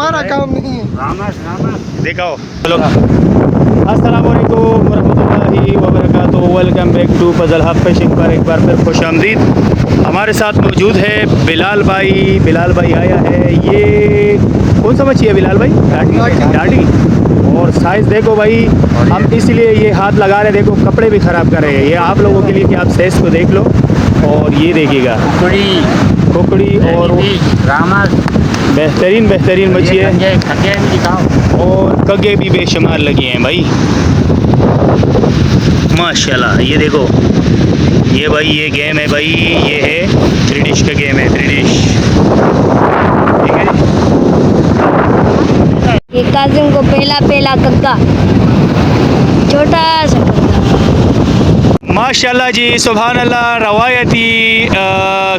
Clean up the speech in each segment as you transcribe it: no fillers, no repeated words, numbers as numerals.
हमारा काम नहीं है। दिखाओ चलो। अस्सलाम वालेकुम वरहमतुल्लाहि वबरकातुहू। Welcome back to Fazal hub fishing पर एक बार फिर खुशामदीद। हमारे साथ मौजूद है बिलाल भाई। बिलाल भाई आया है। ये कौन सा मच्छी है बिलाल भाई? डाडी। और साइज़ देखो भाई, हम इसलिए ये हाथ लगा रहे, देखो कपड़े भी ख़राब कर रहे हैं। ये आप लोगों के लिए कि आप साइज़ को देख लो। और ये देखिएगा कुकड़ी और बेहतरीन मच्छी है। और कगे भी बेशुमार लगी हैं भाई माशाल्लाह। ये देखो, ये भाई ये गेम है भाई, ये है 3 डिश का गेम है, 3 डिश। ठीक है जी। ये काजिम को पहला कक्का, छोटा सा माशाल्लाह जी, सुभान अल्लाह। रवायती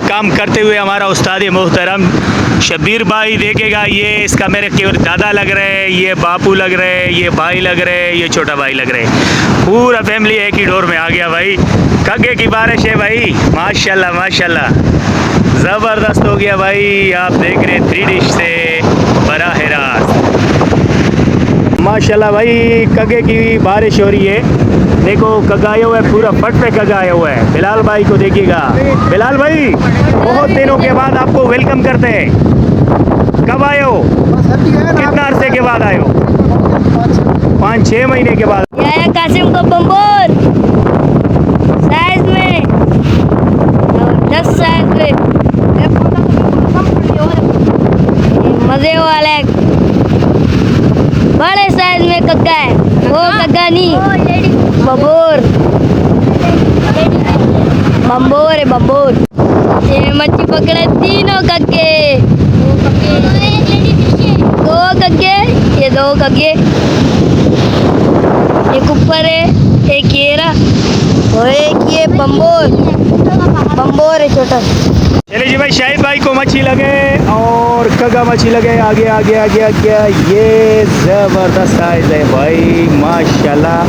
काम करते हुए हमारा उस्ताद मोहतरम शब्बीर भाई देखेगा। ये इसका मेरे केवल दादा लग रहे हैं, ये बापू लग रहे हैं, ये भाई लग रहे हैं, ये छोटा भाई लग रहे हैं। पूरा फैमिली एक ही डोर में आ गया भाई। कगे की बारिश है भाई माशाल्लाह माशाल्लाह, ज़बरदस्त हो गया भाई। आप देख रहे हैं 3 डिश से बराह रास्त माशाल्लाह भाई। कगे की बारिश हो रही है। देखो कगा आया हुआ है, पूरा फट पे कगा आया हुआ है। बिलाल भाई को देखिएगा। बिलाल भाई बहुत दिनों के बाद आपको वेलकम करते हैं। कब आए हो? कितना अरसे के बाद आए हो? 5-6 महीने के बाद। ये कासिम को बम्बोर साइज में, 10 साइज में मजे वाले बड़े साइज में कक्का है। वो कक्का नहीं, बम्बोर है बम्बोर। ये मच्छी पकड़े तीनों कक्के, 2 कक्के, ये 2 कक्के, एक ऊपर है, एक ये रहा, और एक ये बम्बोर है छोटा। चलिए जी भाई, शाहिद भाई को मच्छी लगे और कगा मच्छी लगे। आगे ये ज़बरदस्त साइज़ है भाई माशाल्लाह।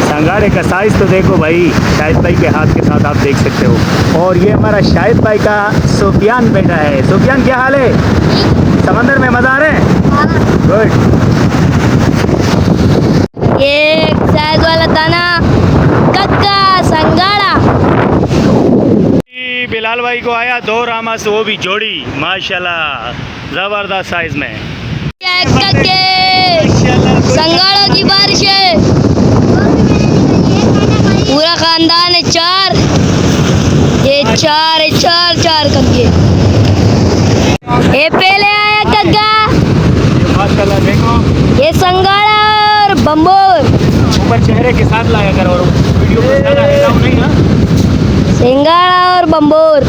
संगाड़े का साइज़ तो देखो भाई, शाहिद भाई के हाथ के साथ आप देख सकते हो। और ये हमारा शाहिद भाई का सुफियान बेटा है। सुफियान क्या हाल है? समंदर में मज़ा आ रहे हैं? गुड। ये साइज वाला दाना कक्का संगाड़ा। बिलाल भाई को आया 2 रामस, वो भी जोड़ी माशाल्लाह, ज़बरदस्त साइज़ में। संगाड़ों की बारिश है, पूरा खानदान है। 4 कक्के। ये पहले आया कक्का माशाल्लाह। देखो ये संगाड़ा और बम्बोर ऊपर चेहरे के साथ लाया करो और वीडियो को ज़्यादा हिलाओ नहीं ना। सिंगाड़ा और बम्बोर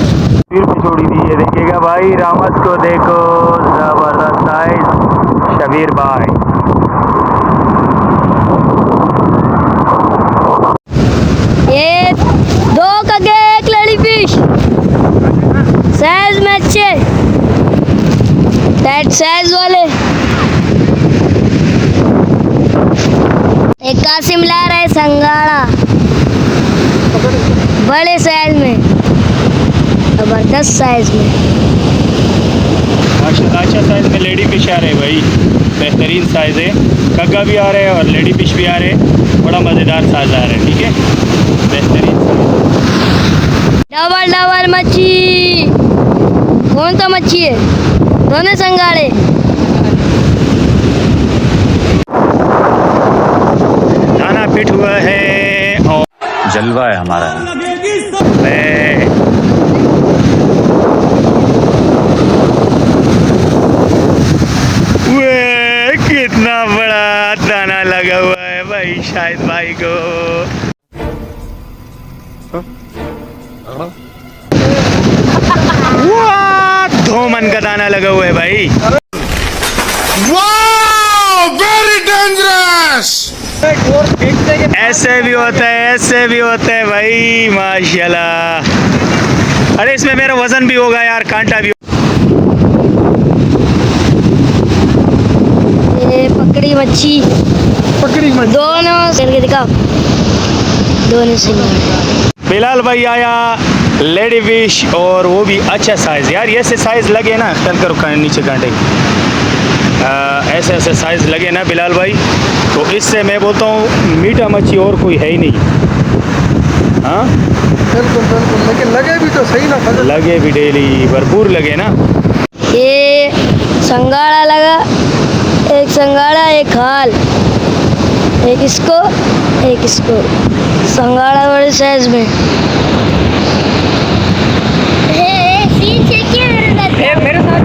फिर भी छोड़ी दी है। देखिएगा भाई रामस को देखो, ज़बरदस्त साइज शबीर भाई। ये 2 कगे, 1 लड़ी फिश, साइज में अच्छे, टाइट साइज वाले। एक कासिम ला रहा है संगाड़ा बड़े साइज में, जबरदस्त साइज में माशाल्लाह। अच्छा साइज में लेडी फिश आ रहे हैं भाई, बेहतरीन साइज़ है। कग्गा भी आ रहे हैं और लेडी फिश भी आ रहे हैं। बड़ा मज़ेदार साइज आ रहा है। ठीक है, बेहतरीन। डबल मच्छी। कौन सा मच्छी है? दोनों संगाड़े। दाना फिट हुआ है और जलवा है हमारा। कितना बड़ा दाना लगा हुआ है भाई शाहिद भाई को। धोमन का दाना लगा हुआ है भाई। Very dangerous. ऐसे भी होता है भाई माशाल्लाह। अरे इसमें मेरा वजन भी होगा यार, कांटा भी। ये पकड़ी मच्छी दोनों करके दिखाओ, दोनों से। बिलाल भाई आया लेडी फिश और वो भी अच्छा साइज यार। ये से साइज लगे ना, चल कर नीचे कांटे। ऐसे ऐसे साइज़ लगे ना बिलाल भाई, तो इससे मैं बोलता हूँ मीठा मच्छी और कोई है ही नहीं। हाँ बिल्कुल बिल्कुल, लेकिन लगे भी तो सही ना फजल। लगे भी डेली भरपूर लगे ना। ये संगाड़ा लगा, एक संगाड़ा एक खाल, एक इसको एक इसको। संगाड़ा बड़े साइज में। मेरे साथ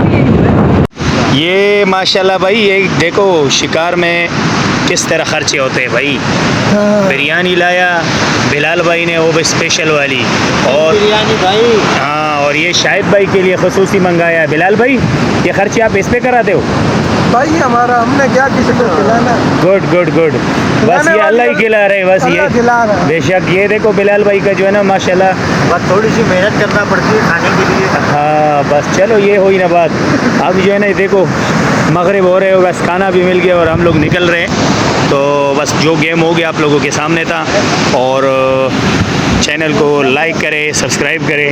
ये माशाल्लाह भाई, ये देखो शिकार में किस तरह खर्चे होते हैं भाई। बिरयानी लाया बिलाल भाई ने, वो भी स्पेशल वाली, और बिरयानी भाई। हाँ, और ये शाहिद भाई के लिए खसूसी मंगाया है। बिलाल भाई ये खर्चे आप इस पे कराते हो? भाई हमारा, हमने क्या किसी को खिलाना। गुड गुड गुड, बस ये अल्लाह ही खिला रहे, बस अल्लाह ये खिला रहा है। बेशक। ये देखो बिलाल भाई का जो है ना माशाल्लाह, बस थोड़ी सी मेहनत करना पड़ती है खाने के लिए। हाँ बस चलो ये हुई ना बात। अब जो है ना देखो मगरिब हो रहे हो, बस खाना भी मिल गया और हम लोग निकल रहे हैं। तो बस जो गेम हो गया आप लोगों के सामने था, और चैनल को लाइक करें, सब्सक्राइब करें।